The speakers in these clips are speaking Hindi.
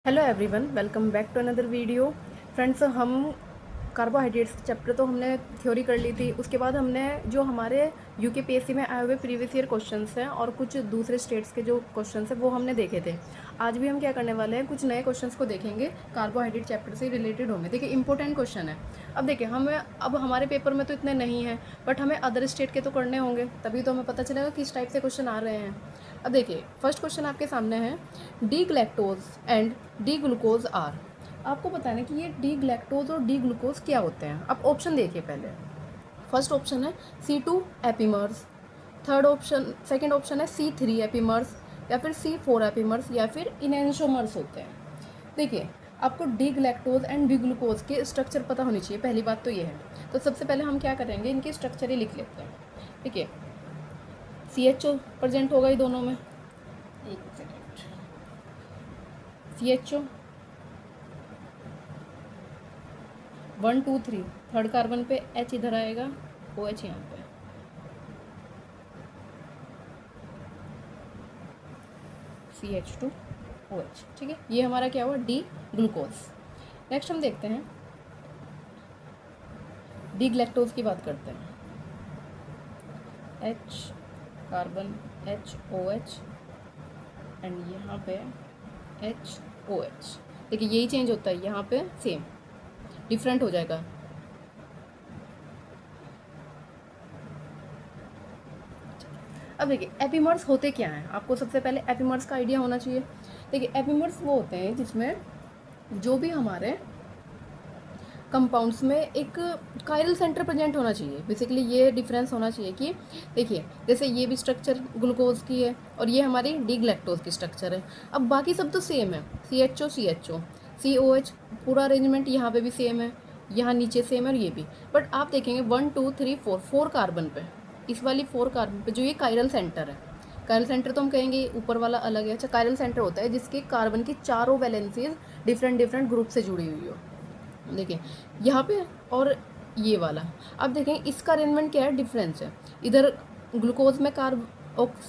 Hello everyone, welcome back to another video. Friends, हम कार्बोहाइड्रेट्स चैप्टर तो हमने थ्योरी कर ली थी। उसके बाद हमने जो हमारे यूकेपीएससी में आए हुए प्रीवियस ईयर क्वेश्चंस हैं और कुछ दूसरे स्टेट्स के जो क्वेश्चंस हैं वो हमने देखे थे। आज भी हम क्या करने वाले हैं, कुछ नए क्वेश्चंस को देखेंगे, कार्बोहाइड्रेट चैप्टर से रिलेटेड होंगे। देखिए, इंपॉर्टेंट क्वेश्चन है। अब देखिए, हमें अब हमारे पेपर में तो इतने नहीं हैं, बट हमें अदर स्टेट के तो करने होंगे, तभी तो हमें पता चलेगा किस टाइप से क्वेश्चन आ रहे हैं। अब देखिए, फर्स्ट क्वेश्चन आपके सामने है, D galactose and D glucose are. आपको बताना है कि ये डी ग्लैक्टोज और डी ग्लूकोज क्या होते हैं। अब ऑप्शन देखिए पहले। फर्स्ट ऑप्शन है C2 epimers, third option second option है C3 एपीमर्स, या फिर C4 एपीमर्स, या फिर इनएंशोमर्स होते हैं। देखिए, आपको D galactose and D glucose के स्ट्रक्चर पता होनी चाहिए, पहली बात तो ये है। तो सबसे पहले हम क्या करेंगे, इनके स्ट्रक्चर ही लिख लेते हैं। ठीक है, CHO प्रेजेंट होगा ही दोनों में, एक सेकेंड, CHO 1 2 3, थर्ड कार्बन पे H इधर आएगा, OH यहाँ पे, CH2OH। ठीक है, ये हमारा क्या हुआ, डी ग्लूकोज। नेक्स्ट हम देखते हैं, डी ग्लैक्टोज की बात करते हैं। H कार्बन, HOH एंड यहाँ पे HOH। देखिए, यही चेंज होता है, यहाँ पे सेम, डिफरेंट हो जाएगा। अब देखिए, एपीमर्स होते क्या हैं, आपको सबसे पहले एपीमर्स का आइडिया होना चाहिए। देखिए, एपीमर्स वो होते हैं जिसमें जो भी हमारे कंपाउंड्स में एक कायरल सेंटर प्रेजेंट होना चाहिए। बेसिकली ये डिफरेंस होना चाहिए कि देखिए, जैसे ये भी स्ट्रक्चर ग्लूकोज की है और ये हमारी डी ग्लैक्टोज की स्ट्रक्चर है। अब बाकी सब तो सेम है, CHO CHO, COH, पूरा अरेंजमेंट यहाँ पे भी सेम है, यहाँ नीचे सेम है, और ये भी। बट आप देखेंगे 1 2 3 4 4 कार्बन पे, इस वाली 4 कार्बन पे जो ये कायरल सेंटर है, कायरल सेंटर तो हम कहेंगे ऊपर वाला अलग है। अच्छा, कायरल सेंटर होता है जिसके कार्बन की चारों वैलेंसीज डिफरेंट डिफरेंट ग्रुप से जुड़ी हुई हो। देखिए यहाँ पे, और ये वाला, अब देखें इसका अरेंजमेंट क्या है, डिफरेंस है। इधर ग्लूकोज में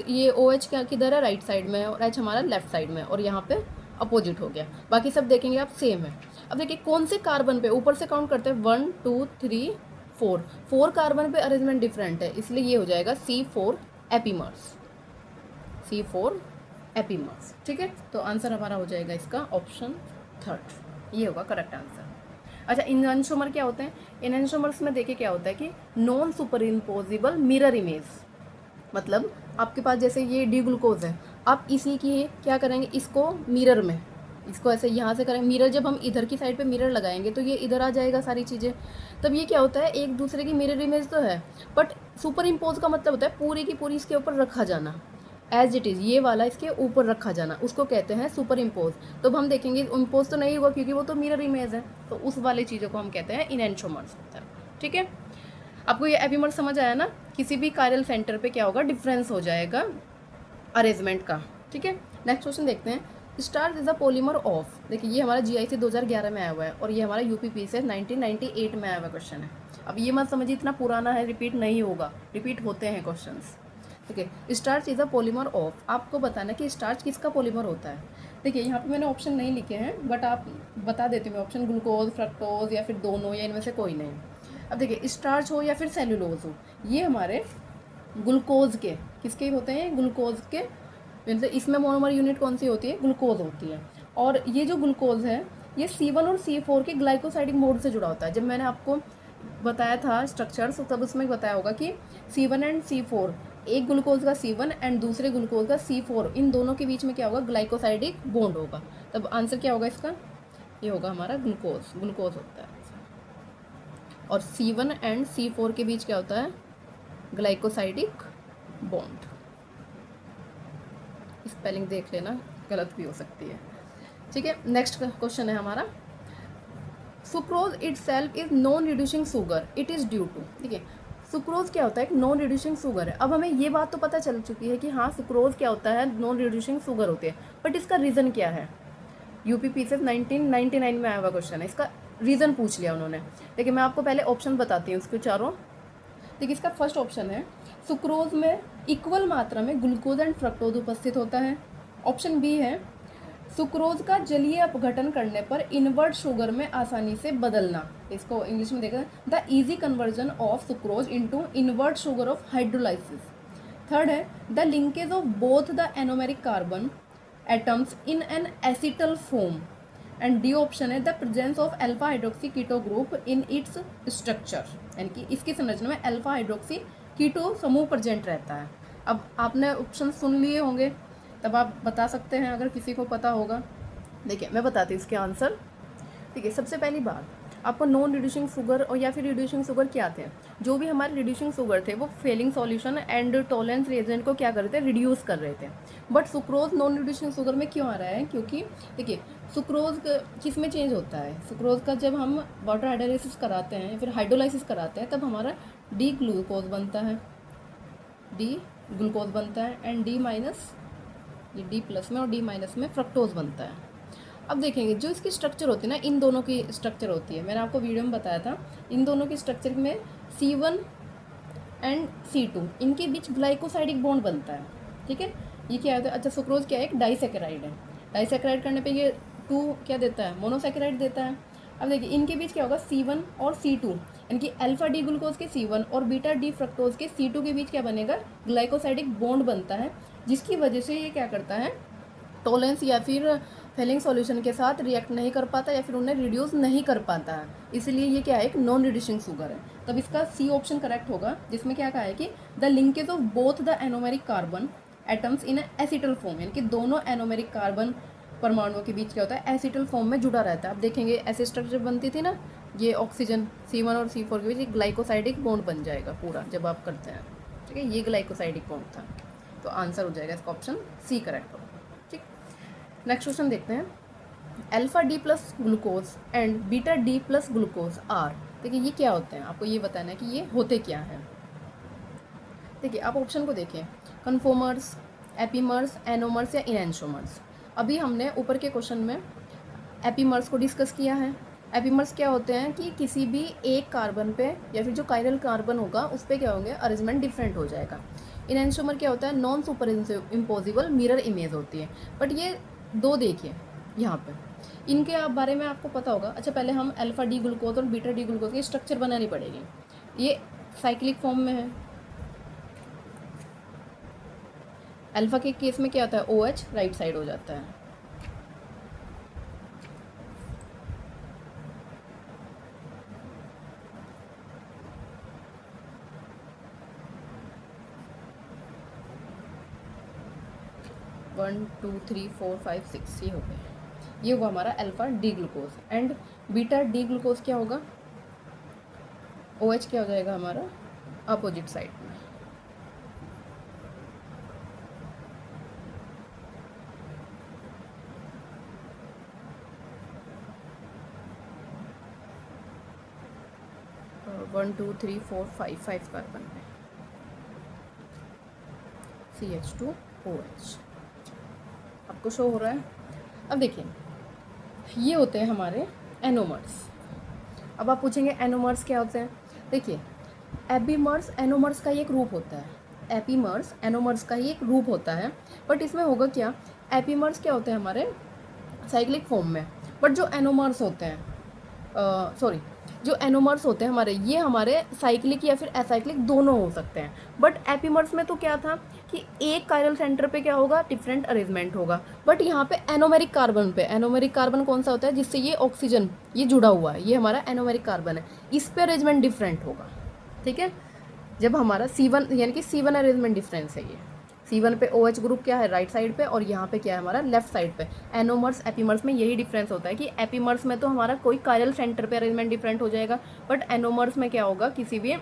ये OH क्या किधर है, राइट साइड में है, और H हमारा लेफ्ट साइड में है, और यहाँ पे अपोजिट हो गया। बाकी सब देखेंगे आप सेम है। अब देखिए कौन से कार्बन पे, ऊपर से काउंट करते हैं, 1 2 3 4, 4 कार्बन पे अरेंजमेंट डिफरेंट है, इसलिए ये हो जाएगा C4 एपीमर्स, C4 एपीमर्स। ठीक है, तो आंसर हमारा हो जाएगा इसका ऑप्शन थर्ड, ये होगा करेक्ट आंसर। अच्छा, इनएंशोमर क्या होते हैं, इनएंशोमर्स में देखिए क्या होता है कि non super imposable mirror image. मतलब आपके पास जैसे ये डी ग्लूकोज है, आप इसी की क्या करेंगे, इसको मिरर में, इसको ऐसे यहाँ से करेंगे मिरर, जब हम इधर की साइड पे मिरर लगाएंगे तो ये इधर आ जाएगा सारी चीज़ें। तब ये क्या होता है, एक दूसरे की मिरर इमेज तो है, बट सुपर इम्पोज का मतलब होता है पूरी की पूरी इसके ऊपर रखा जाना, एज इट इज़ ये वाला इसके ऊपर रखा जाना, उसको कहते हैं सुपर इम्पोज। तो अब हम देखेंगे इम्पोज तो नहीं होगा क्योंकि वो तो मिरर इमेज है, तो उस वाली चीज़ों को हम कहते हैं इनएंशोमर्स होता है। ठीक है, आपको ये एपीमर समझ आया ना, किसी भी कायरल सेंटर पे क्या होगा, डिफरेंस हो जाएगा अरेंजमेंट का। ठीक है, नेक्स्ट क्वेश्चन देखते हैं, starch is a polymer of. देखिए, ये हमारा GIC 2011 में आया हुआ है, और ये हमारा UPP से 1998 में आया हुआ क्वेश्चन है। अब ये मत समझिए इतना पुराना है, रिपीट नहीं होगा, रिपीट होते हैं क्वेश्चंस। ठीक है, starch is a polymer of, आपको बताना कि स्टार्च किसका पॉलीमर होता है। देखिए, यहाँ पे मैंने ऑप्शन नहीं लिखे हैं, बट आप बता देती हूँ मैं ऑप्शन, ग्लूकोज, फ्रक्टोज, या फिर दोनों, या इनमें से कोई नहीं। अब देखिए, स्टार्च हो या फिर सेल्यूलोज हो, ये हमारे ग्लूकोज के, किसके होते हैं, ग्लूकोज के, मतलब इसमें मोनोमर यूनिट कौन सी होती है, ग्लूकोज होती है। और ये जो ग्लूकोज है, ये C1 और C4 के ग्लाइकोसाइडिक मोड से जुड़ा होता है। जब मैंने आपको बताया था स्ट्रक्चर्स, तब उसमें बताया होगा कि C1 एंड C4, एक ग्लूकोज का C1 एंड दूसरे ग्लूकोज का C4, इन दोनों के बीच में क्या होगा, ग्लाइकोसाइडिक बॉन्ड होगा। तब आंसर क्या होगा इसका, ये होगा हमारा ग्लूकोज, ग्लूकोज होता है। और C1 एंड C4 के बीच क्या होता है, ग्लाइकोसाइडिक बॉन्ड। स्पेलिंग देख लेना, गलत भी हो सकती है। ठीक है, नेक्स्ट क्वेश्चन है हमारा, sucrose itself is non reducing sugar, it is due to. ठीक है, सुक्रोज क्या होता है, एक नॉन रिड्यूसिंग शुगर है। अब हमें ये बात तो पता चल चुकी है कि हाँ, सुक्रोज क्या होता है, नॉन रिड्यूसिंग शुगर होती है, बट इसका रीज़न क्या है। UPP से 1999 में आया हुआ क्वेश्चन है, इसका रीज़न पूछ लिया उन्होंने। देखिए, मैं आपको पहले ऑप्शन बताती हूँ उसके चारों। देखिए, इसका फर्स्ट ऑप्शन है, सुक्रोज में इक्वल मात्रा में ग्लूकोज एंड फ्रक्टोज उपस्थित होता है। ऑप्शन बी है, सुक्रोज का जलीय अपघटन करने पर इनवर्ट शुगर में आसानी से बदलना, इसको इंग्लिश में देखा, the easy conversion of sucrose into invert sugar of hydrolysis. Third है the linkage of both the anomeric carbon atoms in an acetal form. And D option है the presence of alpha hydroxy keto group in its structure, यानी कि इसकी संरचना में अल्फा हाइड्रोक्सी कीटो समूह प्रेजेंट रहता है। अब आपने ऑप्शन सुन लिए होंगे, तब आप बता सकते हैं अगर किसी को पता होगा। देखिए मैं बताती हूँ इसके आंसर। ठीक है, सबसे पहली बात, आपको नॉन रिड्यूसिंग शुगर और या फिर रिड्यूसिंग शुगर क्या थे, जो भी हमारे रिड्यूसिंग शुगर थे वो Fehling solution and Tollens reagent को क्या कर रहे थे, रिड्यूस कर रहे थे। But sucrose non reducing sugar में क्यों आ रहा है, क्योंकि देखिए सुक्रोज किस में चेंज होता है, सुक्रोज का जब हम वाटर हाइड्रोलाइसिस कराते हैं फिर हाइड्रोलाइसिस कराते हैं तब हमारा डी ग्लूकोज बनता है, डी ग्लूकोज बनता है एंड डी माइनस, ये डी प्लस में और डी माइनस में फ्रक्टोज बनता है। अब देखेंगे जो इसकी स्ट्रक्चर होती है ना, इन दोनों की स्ट्रक्चर होती है, मैंने आपको वीडियो में बताया था, इन दोनों की स्ट्रक्चर में C1 एंड C2 इनके बीच ग्लाइकोसाइडिक बॉन्ड बनता है। ठीक है, ये क्या होता है, अच्छा सुक्रोज क्या है, एक डाइसैकेराइड है, डाइसैकेराइड करने पे ये 2 क्या देता है, मोनोसैकेराइड देता है। अब देखिए इनके बीच क्या होगा, C1 और C2, यानी कि अल्फा डी ग्लूकोज के C1 और बीटा डी फ्रक्टोज के C2 के बीच क्या बनेगा, ग्लाइकोसाइडिक बॉन्ड बनता है, जिसकी वजह से ये क्या करता है, टॉलरेंस या फिर फेलिंग सॉल्यूशन के साथ रिएक्ट नहीं कर पाता या फिर उन्हें रिड्यूस नहीं कर पाता है, इसलिए ये क्या है, एक नॉन रिड्यूसिंग शुगर है। तब इसका सी ऑप्शन करेक्ट होगा, जिसमें क्या कहा है कि the linkage of both the anomeric carbon atoms in acetal form, यानी कि दोनों एनोमेरिक कार्बन परमाणुओं के बीच क्या होता है, एसिटल फॉर्म में जुड़ा रहता है। आप देखेंगे ऐसे स्ट्रक्चर बनती थी ना, ये ऑक्सीजन C1 और C4 के बीच एक ग्लाइकोसाइडिक बॉन्ड बन जाएगा पूरा जब आप करते हैं। ठीक है, ये ग्लाइकोसाइडिक बॉन्ड था, तो आंसर हो जाएगा इसका ऑप्शन सी करेक्ट होगा। ठीक, नेक्स्ट क्वेश्चन देखते हैं, alpha D plus glucose and beta D plus glucose are, देखिए ये क्या होते हैं, आपको ये बताना है कि ये होते क्या हैं। देखिए आप ऑप्शन को देखिए, कन्फोमर्स, एपीमर्स, एनोमर्स या इनएंशोमर्स। अभी हमने ऊपर के क्वेश्चन में एपीमर्स को डिस्कस किया है। एपीमर्स क्या होते हैं कि किसी भी एक कार्बन पे या फिर जो कायरल कार्बन होगा उस पर क्या होंगे, अरेंजमेंट डिफरेंट हो जाएगा। इनएंशोमर क्या होता है, non super imposable mirror image होती है। बट ये दो देखिए यहाँ पे, इनके आप बारे में आपको पता होगा। अच्छा पहले हम अल्फा डी ग्लूकोज और बीटा डी ग्लूकोज की स्ट्रक्चर बनानी पड़ेगी। ये साइक्लिक फॉर्म में है, अल्फा के केस में क्या होता है, OH राइट साइड हो जाता है। One two three four five six, ये हो गए, ये हुआ हमारा alpha D glucose. And beta D glucose क्या होगा, OH क्या हो जाएगा हमारा अपोजिट साइड में। One two three four five, 5 carbon में CH2OH आपको शो हो रहा है। अब देखिए ये होते हैं हमारे एनोमर्स। अब आप पूछेंगे एनोमर्स क्या होते हैं, देखिए एपीमर्स एनोमर्स का ही एक रूप होता है, एपीमर्स एनोमर्स का ही एक रूप होता है। बट इसमें होगा क्या, एपीमर्स क्या होते हैं हमारे साइक्लिक फॉर्म में, बट जो एनोमर्स होते हैं सॉरी जो एनोमर्स होते हैं हमारे, ये हमारे साइक्लिक या फिर एसाइक्लिक दोनों हो सकते हैं। बट एपीमर्स में तो क्या था कि एक कायरल सेंटर पे क्या होगा, डिफरेंट अरेंजमेंट होगा। बट यहाँ पे एनोमेरिक कार्बन पे, एनोमेरिक कार्बन कौन सा होता है, जिससे ये ऑक्सीजन ये जुड़ा हुआ है, ये हमारा एनोमेरिक कार्बन है, इस पे अरेंजमेंट डिफरेंट होगा। ठीक है, जब हमारा C1 यानी कि C1 अरेंजमेंट डिफरेंस है, ये C1 पे OH ग्रुप क्या है राइट साइड पे, और यहाँ पे क्या है हमारा लेफ्ट साइड पे। एनोमर्स एपीमर्स में यही डिफरेंस होता है कि एपीमर्स में तो हमारा कोई कायरल सेंटर पे अरेंजमेंट डिफरेंट हो जाएगा, बट एनोमर्स में क्या होगा, किसी भी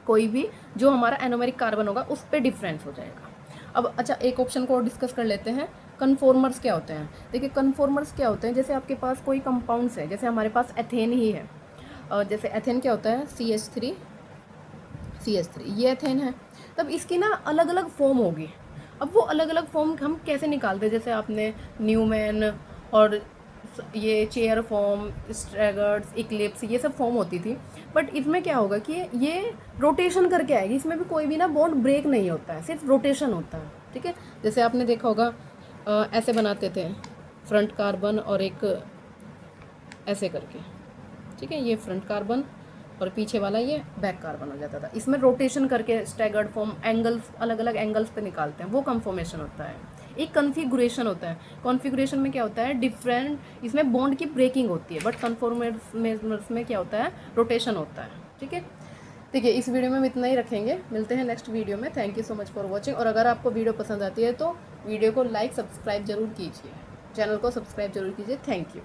कोई भी जो हमारा एनोमेरिक कार्बन होगा उस पर डिफरेंस हो जाएगा। अब अच्छा एक ऑप्शन को और डिस्कस कर लेते हैं, कन्फॉर्मर्स क्या होते हैं। देखिए कन्फॉर्मर्स क्या होते हैं, जैसे आपके पास कोई कंपाउंड्स है, जैसे हमारे पास एथेन ही है, जैसे एथेन क्या होता है CH3 ये एथेन है, तब इसकी ना अलग अलग फॉर्म होगी। अब वो अलग अलग फॉर्म हम कैसे निकालते हैं, जैसे आपने न्यूमैन और ये चेयर फॉर्म, स्ट्रैगर्स, इक्लिप्स, ये सब फॉर्म होती थी। बट इसमें क्या होगा कि ये रोटेशन करके आएगी, इसमें भी कोई भी ना बॉन्ड ब्रेक नहीं होता है, सिर्फ रोटेशन होता है। ठीक है, जैसे आपने देखा होगा ऐसे बनाते थे फ्रंट कार्बन और एक ऐसे करके, ठीक है, ये फ्रंट कार्बन और पीछे वाला ये बैक कार्बन हो जाता था। इसमें रोटेशन करके स्टैगर्ड फॉर्म, एंगल्स अलग अलग एंगल्स पे निकालते हैं, वो कन्फॉर्मेशन होता है। एक कॉन्फ़िगरेशन होता है, कॉन्फ़िगरेशन में क्या होता है, डिफरेंट, इसमें बॉन्ड की ब्रेकिंग होती है, बट कन्फॉर्मेशंस में क्या होता है, रोटेशन होता है, ठीक है। ठीक है, इस वीडियो में हम इतना ही रखेंगे, मिलते हैं नेक्स्ट वीडियो में। Thank you so much for watching. और अगर आपको वीडियो पसंद आती है तो वीडियो को लाइक सब्सक्राइब जरूर कीजिए, चैनल को सब्सक्राइब जरूर कीजिए। Thank you.